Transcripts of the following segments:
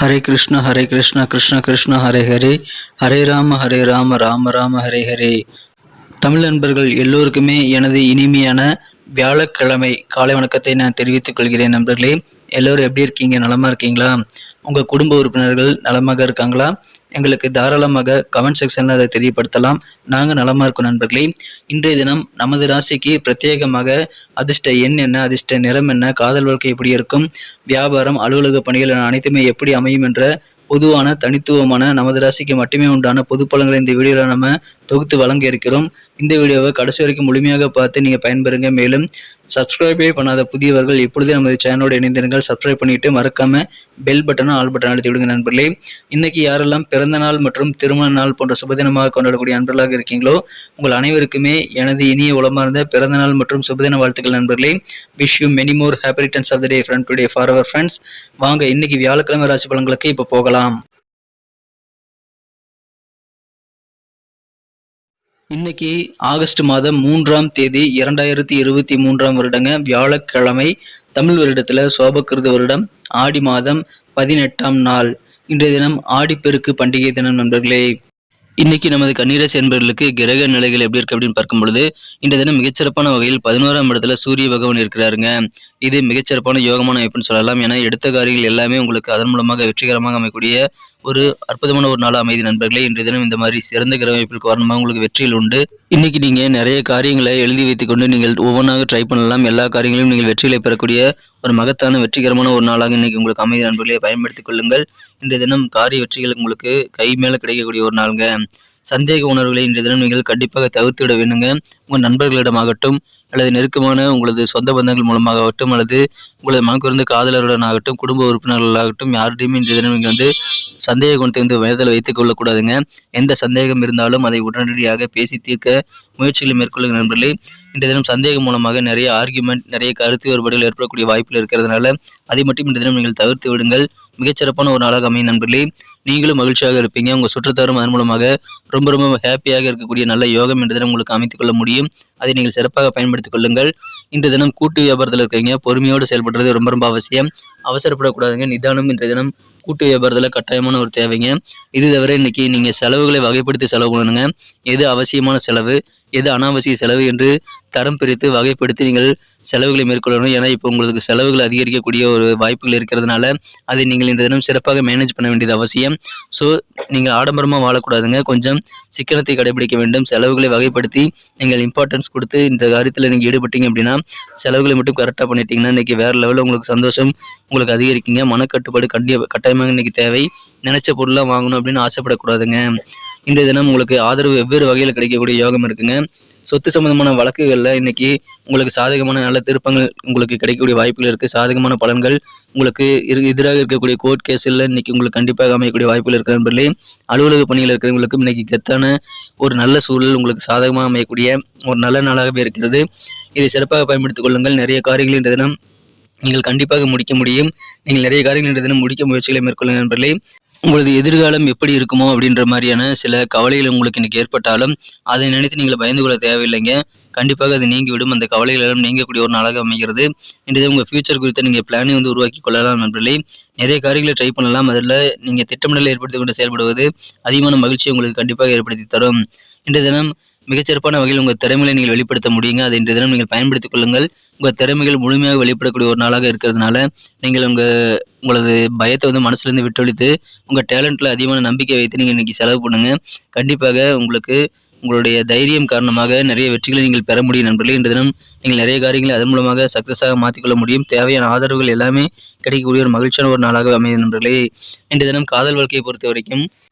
ஹரே கிருஷ்ணா கிருஷ்ண கிருஷ்ண ஹரே ஹரே, ஹரே ராம ராம ராம ஹரே ஹரே. தமிழ் நண்பர்கள் எல்லோருக்குமே எனது இனிமையான வியாழக்கிழமை காலை வணக்கத்தை நான் தெரிவித்துக் கொள்கிறேன். நண்பர்களே, எல்லோரும் எப்படி இருக்கீங்க? நலமா இருக்கீங்களா? உங்கள் குடும்ப உறுப்பினர்கள் நலமாக இருக்காங்களா? எங்களுக்கு தாராளமாக கமெண்ட் செக்ஷனில் அதை தெரியப்படுத்தலாம். நாங்கள் நலமாக இருக்கோம். நண்பர்களே, இன்றைய தினம் நமது ராசிக்கு பிரத்யேகமாக அதிர்ஷ்ட எண் என்ன, அதிர்ஷ்ட நிறம் என்ன, காதல் வாழ்க்கை எப்படி இருக்கும், வியாபாரம், அலுவலக பணிகள் அனைத்துமே எப்படி அமையும் என்ற பொதுவான தனித்துவமான நமது ராசிக்கு மட்டுமே உண்டான பொது பலன்களை இந்த வீடியோவில் நம்ம தொகுத்து வழங்க இருக்கிறோம். இந்த வீடியோவை கடைசி வரைக்கும் முழுமையாக பார்த்து நீங்கள் பயன்பெறுங்க. மேலும் சப்ஸ்கிரைபே பண்ணாத புதியவர்கள் இப்பொழுதே நமது சேனலோடு இணைந்திருங்கள். சப்ஸ்கிரைப் பண்ணிட்டு மறக்காம பெல் பட்டனை ஆல் பட்டன் அழுத்தி விடுங்க. நண்பர்களே, இன்னைக்கு யாரெல்லாம் பிறந்த நாள் மற்றும் திருமண நாள் போன்ற சுபதினமாக கொண்டாடக்கூடிய நண்பர்களாக இருக்கீங்களோ உங்கள் அனைவருக்குமே எனது இனிய உளமார்ந்த பிறந்த நாள் மற்றும் சுபதின வாழ்த்துக்கள். நண்பர்களே, wish you many more happy returns of the day from today for our friends. வாங்க இன்னைக்கு வியாழக்கிழமை ராசி பலன்களுக்கு இப்போ போகலாம். இன்னைக்கு ஆகஸ்ட் மாதம் 3ஆம் தேதி 2023 வருடங்க, வியாழக்கிழமை. தமிழ் வருடத்துல சோபக்கிருத வருடம் ஆடி மாதம் 18ஆம் நாள். இன்றைய தினம் ஆடிப்பெருக்கு பண்டிகை தினம். நண்பர்களே, இன்னைக்கு நமது கன்னிராசி என்பவர்களுக்கு கிரக நிலைகள் எப்படி இருக்கு அப்படின்னு பார்க்கும் பொழுது இன்றைய தினம் மிகச்சிறப்பான வகையில் 11ஆம் இடத்துல சூரிய பகவான் இருக்கிறாருங்க. இது மிகச்சிறப்பான யோகமான அமைப்புன்னு சொல்லலாம். ஏன்னா எடுத்த காரியங்கள் எல்லாமே உங்களுக்கு அதன் மூலமாக வெற்றிகரமாக அமையக்கூடிய ஒரு அற்புதமான ஒரு நாள் அமைதி. நண்பர்களே, இன்றைய தினம் இந்த மாதிரி சிறந்த கிரக அமைப்பிற்கு காரணமாக உங்களுக்கு வெற்றியில் உண்டு. இன்னைக்கு நீங்க நிறைய காரியங்களை எழுதி வைத்துக் கொண்டு நீங்கள் ஒவ்வொன்றாக ட்ரை பண்ணலாம். எல்லா காரியங்களையும் நீங்கள் வெற்றிகளை பெறக்கூடிய ஒரு மகத்தான வெற்றிகரமான ஒரு நாளாக இன்னைக்கு உங்களுக்கு அமைதி. நண்பர்களை பயன்படுத்திக் கொள்ளுங்கள். இன்றைய தினம் காரிய வெற்றிகள் உங்களுக்கு கை மேல கிடைக்கக்கூடிய ஒரு நாளுங்க. சந்தேக உணர்வுகளை இன்றைய தினம் நீங்கள் கண்டிப்பாக தவிர்த்து விட வேண்டுங்க. உங்கள் நண்பர்களிடமாகட்டும் அல்லது நெருக்கமான உங்களது சொந்த பந்தங்கள் மூலமாகட்டும் அல்லது உங்களது மனக்குறந்த காதலருடன் ஆகட்டும் குடும்ப உறுப்பினர்களாகட்டும் யார்கிட்டையுமே இன்றைய தினம் நீங்கள் வந்து சந்தேக குணத்தை வந்து மனதில் வைத்துக் கொள்ளக்கூடாதுங்க. எந்த சந்தேகம் இருந்தாலும் அதை உடனடியாக பேசி தீர்க்க முயற்சிகளை மேற்கொள்ளுங்க. நண்பர்களே, இன்றைய தினம் சந்தேகம் மூலமாக நிறைய ஆர்கியூமெண்ட், நிறைய கருத்து வேறுபாடுகள் ஏற்படக்கூடிய வாய்ப்புகள் இருக்கிறதுனால அதை மட்டும் இன்றைய தினம் நீங்கள் தவிர்த்து விடுங்கள். மிகச்சிறப்பான ஒரு நாளாக அமையும். நண்பர்களே, நீங்களும் மகிழ்ச்சியாக இருப்பீங்க. உங்கள் சுற்றத்தாரும் அதன் மூலமாக ரொம்ப ரொம்ப ஹாப்பியாக இருக்கக்கூடிய நல்ல யோகம் இன்றைய தினம் உங்களுக்கு அமைத்துக் கொள்ள முடியும். அதை நீங்கள் சிறப்பாக பயன்படுத்திக் கொள்ளுங்கள். இன்றைய தினம் கூட்டு வியாபாரத்தில் இருக்கீங்க, பொறுமையோடு செயல்படுறது ரொம்ப ரொம்ப அவசியம். அவசரப்படக்கூடாதுங்க. நிதானம் இன்றைய தினம் கூட்டு வியாபாரத்தில் கட்டாயமான ஒரு தேவைங்க. இது தவிர இன்னைக்கு நீங்கள் செலவுகளை வகைப்படுத்தி செலவு பண்ணணுங்க. எது அவசியமான செலவு, எது அனாவசிய செலவு என்று தரம் பிரித்து வகைப்படுத்தி நீங்கள் செலவுகளை மேற்கொள்ளணும். ஏன்னா இப்போ உங்களுக்கு செலவுகள் அதிகரிக்கக்கூடிய ஒரு வாய்ப்புகள் இருக்கிறதுனால அதை நீங்கள் இந்த தினம் சிறப்பாக மேனேஜ் பண்ண வேண்டியது அவசியம். ஸோ நீங்கள் ஆடம்பரமாக வாழக்கூடாதுங்க. கொஞ்சம் சிக்கனத்தை கடைபிடிக்க வேண்டும். செலவுகளை வகைப்படுத்தி நீங்கள் இம்பார்ட்டன்ஸ் கொடுத்து இந்த காரியத்தில் நீங்கள் ஈடுபட்டீங்க அப்படின்னா செலவுகளை மட்டும் கரெக்டாக பண்ணிட்டீங்கன்னா இன்னைக்கு வேறு லெவலில் உங்களுக்கு சந்தோஷம் உங்களுக்கு அதிகரிக்குங்க. மனக்கட்டுப்பாடு கட்டாயமாக இன்னைக்கு தேவை. நினைச்ச பொருளாக வாங்கணும் அப்படின்னு ஆசைப்படக்கூடாதுங்க. இன்றைய தினம் உங்களுக்கு ஆதரவு வெவ்வேறு வகையில் கிடைக்கக்கூடிய யோகம் இருக்குங்க. சொத்து சம்பந்தமான வழக்குகளில் இன்னைக்கு உங்களுக்கு சாதகமான நல்ல திருப்பங்கள் உங்களுக்கு கிடைக்கக்கூடிய வாய்ப்புகள் இருக்குது. சாதகமான பலன்கள் உங்களுக்கு எதிராக இருக்கக்கூடிய கோர்ட் கேஸில் இன்னைக்கு உங்களுக்கு கண்டிப்பாக அமையக்கூடிய வாய்ப்புகள் இருக்கிற நண்பர்களே. அலுவலக பணியில் இருக்கிறவங்களுக்கும் இன்னைக்கு கெத்தான ஒரு நல்ல சூழல் உங்களுக்கு சாதகமாக அமையக்கூடிய ஒரு நல்ல நாளாகவே இருக்கிறது. இதை சிறப்பாக பயன்படுத்திக் கொள்ளுங்கள். நிறைய காரியங்கள் இன்றைய தினம் நீங்கள் கண்டிப்பாக முடிக்க முடியும். நீங்கள் நிறைய காரியங்கள் இன்றைய தினம் முடிக்க முயற்சிகளை மேற்கொள்ளுங்கள் நண்பர்களே. உங்களது எதிர்காலம் எப்படி இருக்குமோ அப்படின்ற மாதிரியான சில கவலைகள் உங்களுக்கு இன்னைக்கு ஏற்பட்டாலும் அதை நினைத்து நீங்கள் பயந்து கொள்ள தேவையில்லைங்க. கண்டிப்பாக அது நீங்கிவிடும். அந்த கவலைகள் எல்லாம் நீங்கக்கூடிய ஒரு நாளாக அமைகிறது. இன்றைய உங்கள் ஃபியூச்சர் குறித்து நீங்கள் பிளானை வந்து உருவாக்கி கொள்ளலாம் நண்பர்களே. நிறைய காரியங்களை ட்ரை பண்ணலாம். அதில் நீங்கள் திட்டமிடலை ஏற்படுத்தி கொண்டு செயல்படுவது அதிகமான மகிழ்ச்சியை உங்களுக்கு கண்டிப்பாக ஏற்படுத்தி தரும். இன்றைய தினம் மிகச்சிறப்பான வகையில் உங்கள் திறமைகளை நீங்கள் வெளிப்படுத்த முடியுங்க. அதை இன்றைய தினம் நீங்கள் பயன்படுத்திக் கொள்ளுங்கள். உங்கள் திறமைகள் முழுமையாக வெளிப்படக்கூடிய ஒரு நாளாக இருக்கிறதுனால நீங்கள் உங்களது பயத்தை வந்து மனசுலேருந்து விட்டொழித்து உங்கள் டேலண்ட்டில் அதிகமான நம்பிக்கை வைத்து நீங்கள் இன்றைக்கி செலவு பண்ணுங்க. கண்டிப்பாக உங்களுடைய தைரியம் காரணமாக நிறைய வெற்றிகளை நீங்கள் பெற முடியும் நண்பர்களே. இன்றைய தினம் நீங்கள் நிறைய காரியங்களை அதன் மூலமாக சக்ஸஸாக மாற்றிக்கொள்ள முடியும். தேவையான ஆதரவுகள் எல்லாமே கிடைக்கக்கூடிய ஒரு மகிழ்ச்சியான ஒரு நாளாக அமையும் நண்பர்களே. இன்றைய தினம் காதல் வாழ்க்கையை பொறுத்த வரைக்கும்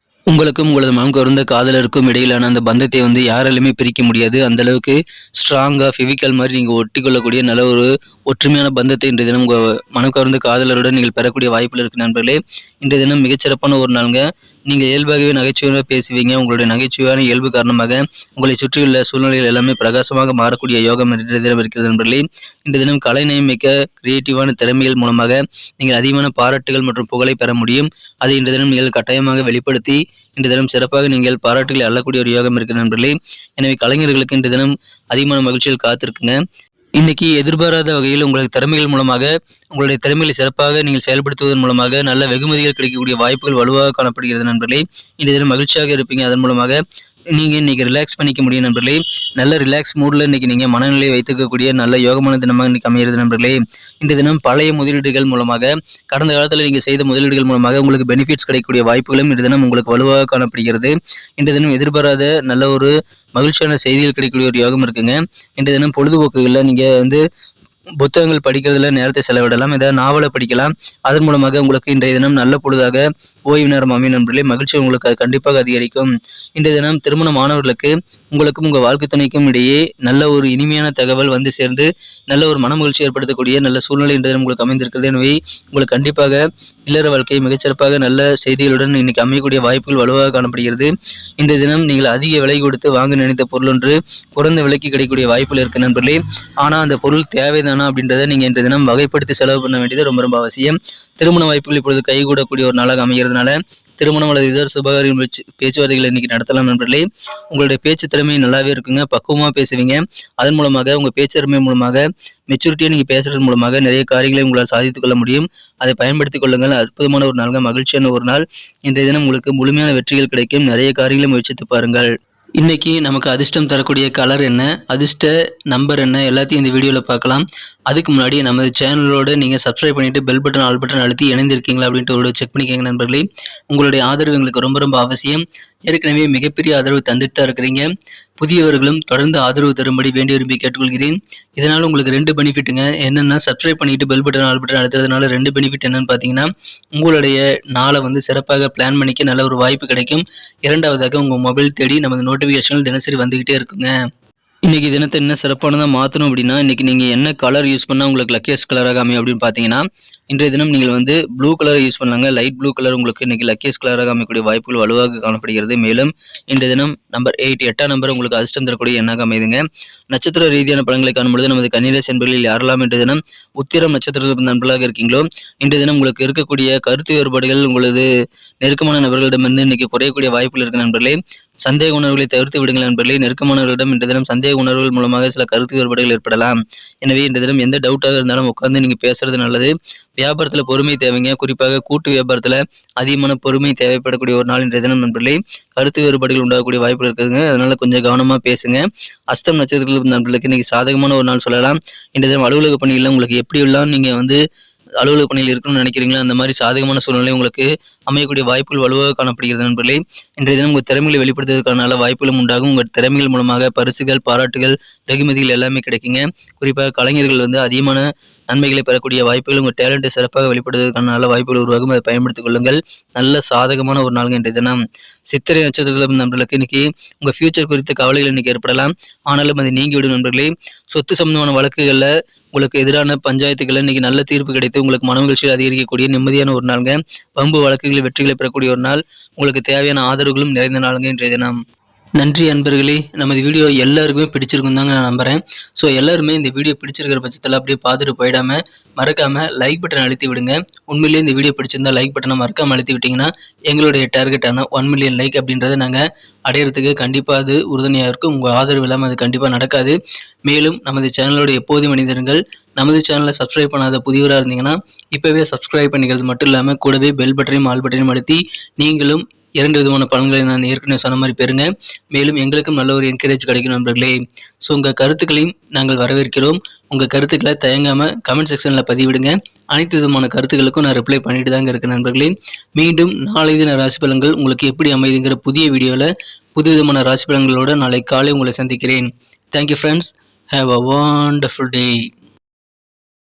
உங்களுக்கும் உங்களது மனம் கவர்ந்த காதலருக்கும் இடையிலான அந்த பந்தத்தை வந்து யாராலுமே பிரிக்க முடியாது. அந்த அளவுக்கு ஸ்ட்ராங்காக ஃபிவிக்கல் மாதிரி நீங்கள் ஒட்டி கொள்ளக்கூடிய நல்ல ஒரு ஒற்றுமையான பந்தத்தை இன்றைய தினம் உங்கள் மனம் கவர்ந்த காதலருடன் நீங்கள் பெறக்கூடிய வாய்ப்பில் இருக்கு நண்பர்களே. இன்றைய தினம் மிகச்சிறப்பான ஒரு நாளுங்க. நீங்கள் இயல்பாகவே நகைச்சுவையாக பேசுவீங்க. உங்களுடைய நகைச்சுவையான இயல்பு காரணமாக உங்களை சுற்றியுள்ள சூழ்நிலைகள் எல்லாமே பிரகாசமாக மாறக்கூடிய யோகம் இன்றைய தினம் இருக்கிறது நண்பர்களே. இன்றைய தினம் கலைநயம் மிக்க கிரியேட்டிவான திறமைகள் மூலமாக நீங்கள் அதிகமான பாராட்டுகள் மற்றும் புகழை பெற முடியும். அதை இன்றைய தினம் நீங்கள் கட்டாயமாக வெளிப்படுத்தி இன்றைய தினம் சிறப்பாக நீங்கள் பாராட்டுகளை அள்ளக்கூடிய ஒரு யோகம் இருக்கு நண்பர்களே. எனவே கலைஞர்களுக்கு இன்றைய தினம் அதிகமான மகிழ்ச்சிகள் காத்திருக்குங்க. இன்னைக்கு எதிர்பாராத வகையில் உங்களுக்கு திறமைகள் மூலமாக உங்களுடைய திறமைகளை சிறப்பாக நீங்கள் செயல்படுத்துவதன் மூலமாக நல்ல வெகுமதிகள் கிடைக்கக்கூடிய வாய்ப்புகள் வலுவாக காணப்படுகிறது நண்பர்களே. இந்த தினம் மகிழ்ச்சியாக இருப்பீங்க. அதன் மூலமாக நீங்கள் இன்னைக்கு ரிலாக்ஸ் பண்ணிக்க முடியும் நண்பர்களே. நல்ல ரிலாக்ஸ் மூடில் இன்னைக்கு நீங்கள் மனநிலையை வைத்துக்கக்கூடிய நல்ல யோகமான தினமாக இன்னைக்கு அமைகிறது நண்பர்களே. இந்த தினம் பழைய முதலீடுகள் மூலமாக கடந்த காலத்தில் நீங்கள் செய்த முதலீடுகள் மூலமாக உங்களுக்கு பெனிஃபிட்ஸ் கிடைக்கக்கூடிய வாய்ப்புகளும் இந்த தினம் உங்களுக்கு வலுவாக காணப்படுகிறது. இந்த தினம் எதிர்பாராத நல்ல ஒரு மகிழ்ச்சியான செய்திகள் கிடைக்கக்கூடிய ஒரு யோகம் இருக்குங்க. இந்த தினம் பொழுதுபோக்குகளில் நீங்கள் புத்தகங்கள் படிக்கிறதுல நேரத்தை செலவிடலாம். ஏதாவது நாவலை படிக்கலாம். அதன் மூலமாக உங்களுக்கு இன்றைய தினம் நல்ல பொழுதாக ஓய்வு நேரம் அமையும் நண்பர்களே. மகிழ்ச்சி உங்களுக்கு அது கண்டிப்பாக அதிகரிக்கும். இன்றைய தினம் திருமணமானவர்களுக்கு உங்களுக்கும் உங்கள் வாழ்க்கை துணைக்கும் இடையே நல்ல ஒரு இனிமையான தகவல் வந்து சேர்ந்து நல்ல ஒரு மன மகிழ்ச்சி ஏற்படுத்தக்கூடிய நல்ல சூழ்நிலை இன்றைய தினம் உங்களுக்கு அமைந்திருக்கிறது. எனவே உங்களுக்கு கண்டிப்பாக இல்லற வாழ்க்கை மிகச்சிறப்பாக நல்ல செய்திகளுடன் இன்னைக்கு அமையக்கூடிய வாய்ப்புகள் வலுவாக காணப்படுகிறது. இன்றைய தினம் நீங்கள் அதிக விலை கொடுத்து வாங்க நினைத்த பொருள் ஒன்று குறைந்த விலைக்கு கிடைக்கக்கூடிய வாய்ப்புகள் இருக்கு நண்பர்களே. ஆனால் அந்த பொருள் தேவைதானா அப்படின்றத நீங்கள் இன்றைய தினம் வகைப்படுத்தி செலவு பண்ண வேண்டியது ரொம்ப ரொம்ப அவசியம். திருமண வாய்ப்புகள் இப்பொழுது கைகூடக்கூடிய ஒரு நாளாக அமைகிறதுனால திருமணம் அல்லது இதர சுபகாரியம் பேச்சுவார்த்தைகளை இன்னைக்கு நடத்தலாம் நண்பர்களே. உங்களுடைய பேச்சு திறமை நல்லாவே இருக்குங்க. பக்குவமாக பேசுவீங்க. அதன் மூலமாக உங்கள் பேச்சு திறமை மூலமாக மெச்சூரிட்டியாக நீங்கள் பேசுறது மூலமாக நிறைய காரியங்களை உங்களால் சாதித்துக் கொள்ள முடியும். அதை பயன்படுத்திக் கொள்ளுங்கள். அற்புதமான ஒரு நாளுங்க. மகிழ்ச்சியான ஒரு நாள். இன்றைய தினம் உங்களுக்கு முழுமையான வெற்றிகள் கிடைக்கும். நிறைய காரியங்களை முயற்சித்து பாருங்கள். இன்னைக்கு நமக்கு அதிர்ஷ்டம் தரக்கூடிய கலர் என்ன, அதிர்ஷ்ட நம்பர் என்ன, எல்லாத்தையும் இந்த வீடியோவில் பார்க்கலாம். அதுக்கு முன்னாடி நமது சேனலோடு நீங்கள் சப்ஸ்கிரைப் பண்ணிவிட்டு பெல் பட்டன் ஆல் பட்டன் அழுத்தி இணைந்திருக்கீங்களா அப்படின்ட்டு ஒரு செக் பண்ணிக்கோங்க நண்பர்களே. உங்களுடைய ஆதரவு எங்களுக்கு ரொம்ப ரொம்ப அவசியம். ஏற்கனவே மிகப்பெரிய ஆதரவு தந்துட்டு தான் இருக்கிறீங்க. புதியவர்களும் தொடர்ந்து ஆதரவு தரும்படி வேண்டி விரும்பி கேட்டுக்கொள்கிறேன். இதனால் உங்களுக்கு 2 பெனிஃபிட்டுங்க. என்னென்னா சப்ஸ்கிரைப் பண்ணிட்டு பெல் பட்டன் ஆல் பட்டன் அழுத்துறதுனால 2 பெனிஃபிட் என்னன்னு பார்த்தீங்கன்னா, உங்களுடைய நாளை சிறப்பாக பிளான் பண்ணிக்க நல்ல ஒரு வாய்ப்பு கிடைக்கும். இரண்டாவதாக உங்கள் மொபைல் தேடி நமது நோட்டிஃபிகேஷன்கள் தினசரி வந்துக்கிட்டே இருக்குங்க. இன்றைக்கி தினத்தை என்ன சிறப்பானதாக மாற்றணும் அப்படின்னா, இன்றைக்கி நீங்கள் என்ன கலர் யூஸ் பண்ணால் உங்களுக்கு லக்கியஸ்ட் கலராக அமையும் அப்படின்னு பார்த்தீங்கன்னா, இன்றைய தினம் நீங்கள் ப்ளூ கலரை யூஸ் பண்ணலாங்க. லைட் ப்ளூ கலர் உங்களுக்கு இன்றைக்கி லக்கியஸ்ட் கலராக அமையக்கூடிய வாய்ப்புகள் வலுவாக காணப்படுகிறது. மேலும் இன்றைய தினம் நம்பர் 8 8ஆம் நம்பர் உங்களுக்கு அதிர்ஷ்டம் தரக்கூடிய எண்ணாக அமைதுங்க. நட்சத்திர ரீதியான பலன்களை காணும்பொழுது நமது கன்னிராசி என்பர்களில் யாரெல்லாம் இன்றைய தினம் உத்திரம் நட்சத்திர நண்பர்களாக இருக்கீங்களோ, இன்றைய தினம் உங்களுக்கு இருக்கக்கூடிய கருத்து வேறுபாடுகள் உங்களது நெருக்கமான நபர்களிடமிருந்து இன்றைக்கி குறையக்கூடிய வாய்ப்புகள் இருக்கு நண்பர்களே. சந்தேக உணர்வுகளை தவிர்த்து விடுங்கள் நண்பர்களே. நெருக்கமானவர்களிடம் இன்றைய தினம் சந்தேக உணர்வுகள் மூலமாக சில கருத்து வேறுபாடுகள் ஏற்படலாம். எனவே இன்றைய தினம் எந்த டவுட்டாக இருந்தாலும் உட்கார்ந்து நீங்கள் பேசுறது நல்லது. வியாபாரத்தில் பொறுமை தேவைங்க. குறிப்பாக கூட்டு வியாபாரத்தில் அதிகமான பொறுமை தேவைப்படக்கூடிய ஒரு நாள் இன்றைய தினம் நண்பர்களே. கருத்து வேறுபாடுகள் உண்டாகக்கூடிய வாய்ப்புகள் இருக்குதுங்க. அதனால கொஞ்சம் கவனமாக பேசுங்க. அஸ்தம் நட்சத்திர நண்பர்களுக்கு இன்னைக்கு சாதகமான ஒரு நாள் சொல்லலாம். இன்றைய தினம் அலுவலக பணியில் உங்களுக்கு எப்படியெல்லாம் நீங்கள் அலுவலக பணியில் இருக்கணும்னு நினைக்கிறீங்களா, அந்த மாதிரி சாதகமான சூழ்நிலை உங்களுக்கு அமையக்கூடிய வாய்ப்புகள் வலுவாக காணப்படுகிறது நண்பர்களே. இன்றைய தினம் உங்கள் திறமைகளை வெளிப்படுத்துவதற்கான நல்ல வாய்ப்புகளும் உண்டாகும். உங்கள் திறமைகள் மூலமாக பரிசுகள், பாராட்டுகள், வெகுமதிகள் எல்லாமே கிடைக்குங்க. குறிப்பாக கலைஞர்கள் அதிகமான நன்மைகளை பெறக்கூடிய வாய்ப்புகள், உங்கள் டேலண்ட்டை சிறப்பாக வெளிப்படுத்துவதற்கான நல்ல வாய்ப்புகள் உருவாகும். அதை பயன்படுத்திக் கொள்ளுங்கள். நல்ல சாதகமான ஒரு நாள் இன்றைய தினம். சித்திரை நட்சத்திர நண்பர்களுக்கு இன்னைக்கு உங்கள் ஃபியூச்சர் குறித்த கவலைகள் இன்னைக்கு ஏற்படலாம். ஆனாலும் அது நீங்கிவிடும் நண்பர்களே. சொத்து சம்பந்தமான வழக்குகளில் உங்களுக்கு எதிரான பஞ்சாயத்துக்கள் இன்னைக்கு நல்ல தீர்ப்பு கிடைத்து உங்களுக்கு மன மகிழ்ச்சியில் அதிகரிக்கக்கூடிய நிம்மதியான ஒரு நாளுங்க. பம்பு வழக்குகளில் வெற்றிகளை பெறக்கூடிய ஒரு நாள். உங்களுக்கு தேவையான ஆதரவுகளும் நிறைந்த நாளுங்க இன்றைய தினம். நன்றி அன்பர்களே. நமது வீடியோ எல்லாருக்குமே பிடிச்சிருக்கும் தாங்க நான் நம்புகிறேன். ஸோ எல்லாருமே இந்த வீடியோ பிடிச்சிருக்கிற பட்சத்தில் அப்படியே பார்த்துட்டு போயிடாமல் மறக்காமல் லைக் பட்டன் அழுத்தி விடுங்க. உண்மையிலேயே இந்த வீடியோ பிடிச்சிருந்தா லைக் பட்டனை மறக்காமல் அழுத்தி விட்டிங்கன்னா எங்களுடைய டார்கெட்டான 1 மில்லியன் லைக் அப்படின்றத நாங்கள் அடையிறதுக்கு கண்டிப்பாக அது உறுதுணையாக இருக்கும். உங்கள் ஆதரவு இல்லாமல் அது கண்டிப்பாக நடக்காது. மேலும் நமது சேனலோட எப்போதும் மனிதர்கள் நமது சேனலை சப்ஸ்கிரைப் பண்ணாத புதியவராக இருந்தீங்கன்னா இப்போவே சப்ஸ்கிரைப் பண்ணிக்கிறது மட்டும் இல்லாமல் கூடவே பெல் பட்டனையும் ஆல் பட்டனையும் அழுத்தி நீங்களும் 2 விதமான பலன்களை நான் ஏற்கனவே சொன்ன மாதிரி பெறுங்க. மேலும் எங்களுக்கும் நல்ல ஒரு என்கரேஜ் கிடைக்கும் நண்பர்களே. ஸோ உங்கள் கருத்துக்களையும் நாங்கள் வரவேற்கிறோம். உங்கள் கருத்துக்களை தயங்காமல் கமெண்ட் செக்ஷனில் பதிவிடுங்க. அனைத்து விதமான கருத்துக்களுக்கும் நான் ரிப்ளை பண்ணிட்டு தாங்க இருக்கேன் நண்பர்களே. மீண்டும் நாளை தின ராசி பலன்கள் உங்களுக்கு எப்படி அமைதுங்கிற புதிய வீடியோவில் புது விதமான ராசி பலன்களோடு நாளை காலை உங்களை சந்திக்கிறேன். Thank you friends. Have a wonderful day.